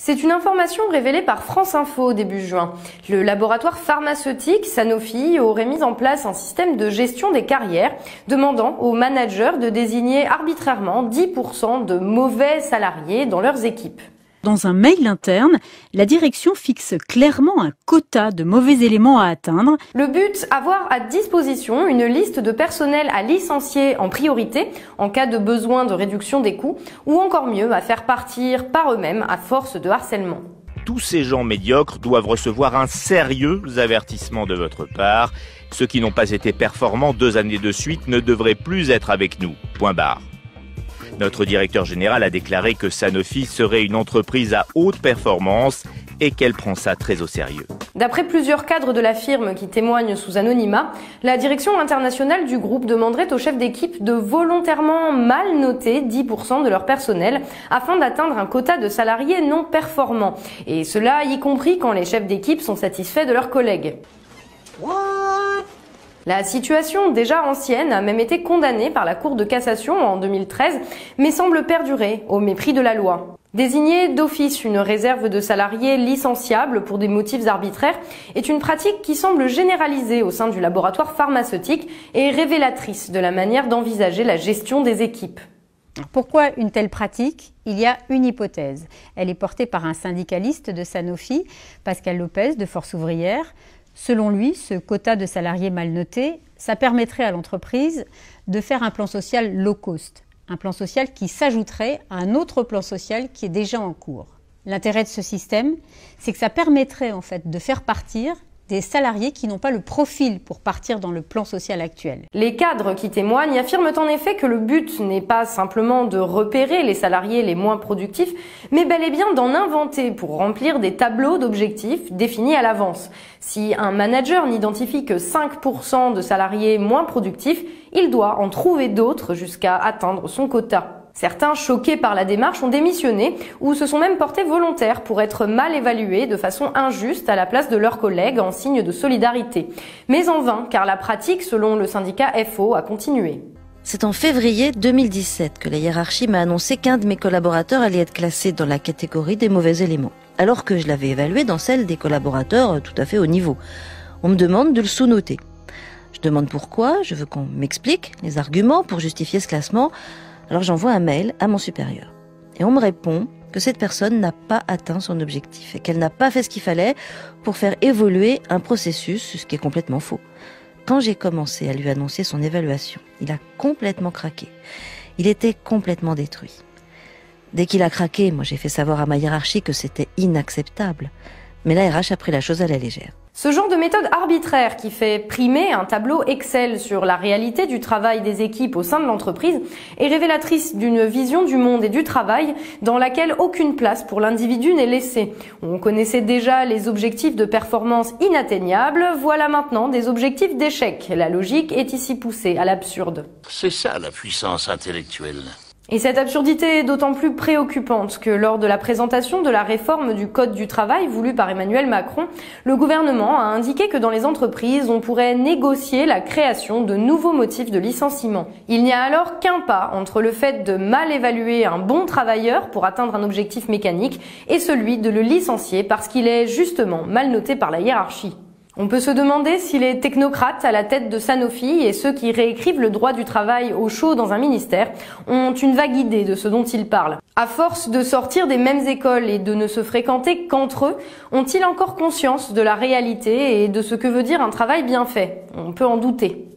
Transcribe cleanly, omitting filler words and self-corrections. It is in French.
C'est une information révélée par France Info début juin. Le laboratoire pharmaceutique Sanofi aurait mis en place un système de gestion des carrières demandant aux managers de désigner arbitrairement 10% de mauvais salariés dans leurs équipes. Dans un mail interne, la direction fixe clairement un quota de mauvais éléments à atteindre. Le but, avoir à disposition une liste de personnel à licencier en priorité en cas de besoin de réduction des coûts ou encore mieux à faire partir par eux-mêmes à force de harcèlement. Tous ces gens médiocres doivent recevoir un sérieux avertissement de votre part. Ceux qui n'ont pas été performants 2 années de suite ne devraient plus être avec nous. Point barre. Notre directeur général a déclaré que Sanofi serait une entreprise à haute performance et qu'elle prend ça très au sérieux. D'après plusieurs cadres de la firme qui témoignent sous anonymat, la direction internationale du groupe demanderait aux chefs d'équipe de volontairement mal noter 10% de leur personnel afin d'atteindre un quota de salariés non performants. Et cela y compris quand les chefs d'équipe sont satisfaits de leurs collègues. La situation, déjà ancienne, a même été condamnée par la Cour de cassation en 2013, mais semble perdurer au mépris de la loi. Désigner d'office une réserve de salariés licenciables pour des motifs arbitraires est une pratique qui semble généralisée au sein du laboratoire pharmaceutique et révélatrice de la manière d'envisager la gestion des équipes. Pourquoi une telle pratique? Il y a une hypothèse. Elle est portée par un syndicaliste de Sanofi, Pascal Lopez de Force ouvrière. Selon lui, ce quota de salariés mal notés, ça permettrait à l'entreprise de faire un plan social low cost, un plan social qui s'ajouterait à un autre plan social qui est déjà en cours. L'intérêt de ce système, c'est que ça permettrait en fait de faire partir des salariés qui n'ont pas le profil pour partir dans le plan social actuel. Les cadres qui témoignent affirment en effet que le but n'est pas simplement de repérer les salariés les moins productifs, mais bel et bien d'en inventer pour remplir des tableaux d'objectifs définis à l'avance. Si un manager n'identifie que 5% de salariés moins productifs, il doit en trouver d'autres jusqu'à atteindre son quota. Certains, choqués par la démarche, ont démissionné ou se sont même portés volontaires pour être mal évalués de façon injuste à la place de leurs collègues en signe de solidarité. Mais en vain, car la pratique, selon le syndicat FO, a continué. C'est en février 2017 que la hiérarchie m'a annoncé qu'un de mes collaborateurs allait être classé dans la catégorie des mauvais éléments, alors que je l'avais évalué dans celle des collaborateurs tout à fait haut niveau. On me demande de le sous-noter. Je demande pourquoi, je veux qu'on m'explique les arguments pour justifier ce classement. Alors j'envoie un mail à mon supérieur. Et on me répond que cette personne n'a pas atteint son objectif et qu'elle n'a pas fait ce qu'il fallait pour faire évoluer un processus, ce qui est complètement faux. Quand j'ai commencé à lui annoncer son évaluation, il a complètement craqué. Il était complètement détruit. Dès qu'il a craqué, moi j'ai fait savoir à ma hiérarchie que c'était inacceptable. Mais la RH a pris la chose à la légère. Ce genre de méthode arbitraire qui fait primer un tableau Excel sur la réalité du travail des équipes au sein de l'entreprise est révélatrice d'une vision du monde et du travail dans laquelle aucune place pour l'individu n'est laissée. On connaissait déjà les objectifs de performance inatteignables, voilà maintenant des objectifs d'échec. La logique est ici poussée à l'absurde. C'est ça la puissance intellectuelle. Et cette absurdité est d'autant plus préoccupante que lors de la présentation de la réforme du Code du travail voulue par Emmanuel Macron, le gouvernement a indiqué que dans les entreprises, on pourrait négocier la création de nouveaux motifs de licenciement. Il n'y a alors qu'un pas entre le fait de mal évaluer un bon travailleur pour atteindre un objectif mécanique et celui de le licencier parce qu'il est justement mal noté par la hiérarchie. On peut se demander si les technocrates à la tête de Sanofi et ceux qui réécrivent le droit du travail au chaud dans un ministère ont une vague idée de ce dont ils parlent. À force de sortir des mêmes écoles et de ne se fréquenter qu'entre eux, ont-ils encore conscience de la réalité et de ce que veut dire un travail bien fait? On peut en douter.